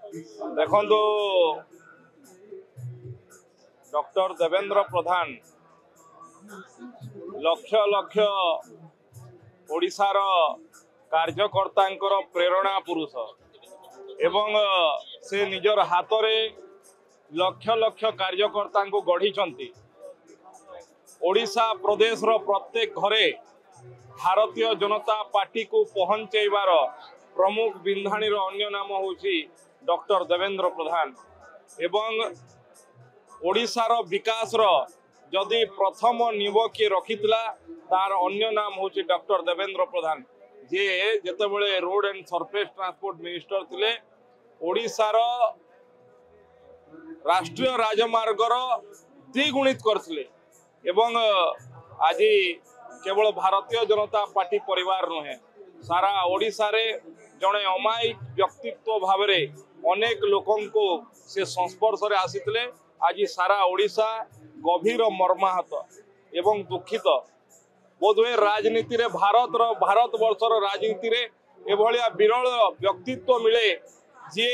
देखो डॉक्टर देवेंद्र प्रधान लक्ष लक्ष ओडिशार कार्यकर्ता प्रेरणा पुरुष एवं से निजर हाथ में लक्ष लक्ष कार्यकर्ता गढ़ी ओडिशा प्रदेश रो प्रत्येक घरे भारतीय जनता पार्टी को पहुंचाइबार प्रमुख बिंधाणी अन्य नाम होची डॉक्टर देवेंद्र प्रधान एवं ओडिशार विकास जदि प्रथम निब किए रखिथिला तार अन्य नाम होची डॉक्टर देवेंद्र प्रधान जे जेतेबेले road and surface transport minister थिले ओडिशार राष्ट्रीय राजमार्गर द्विगुणित करथिले एवं आज केवल भारतीय जनता पार्टी परिवार नुहे सारा ओडिशा रे जड़े अमायिक व्यक्तित्व भाव अनेक लोकों को से संस्पर्श रे आसीथिले। आज सारा ओडिशा गभीर मर्माहत एवं दुखित बोधवे राजनीति रे भारत वर्षर राजनीति रे एभलिया विरल व्यक्तित्व मिले जी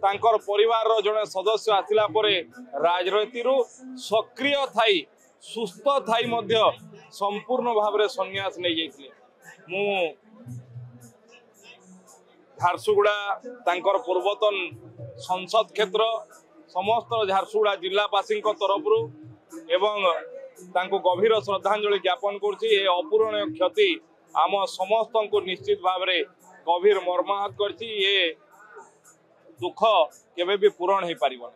तांकर परिवार रो जड़े सदस्य आसिला परे राजनीति रु सक्रिय थाई सुस्थ थाई मध्य संपूर्ण भाव रे संन्यास नहीं जाइथिले। मु झारसुगुड़ा तांकर पूर्वतन संसद क्षेत्र समस्त झारसुगुड़ा जिलावासी तरफ एवं तांको गभीर श्रद्धांजलि ज्ञापन करछि। ए अपूरणीय क्षति आम समस्त को निश्चित भाव में गभीर मर्माहत करछि। ये दुख केबे भी पूरण हो पारिबो।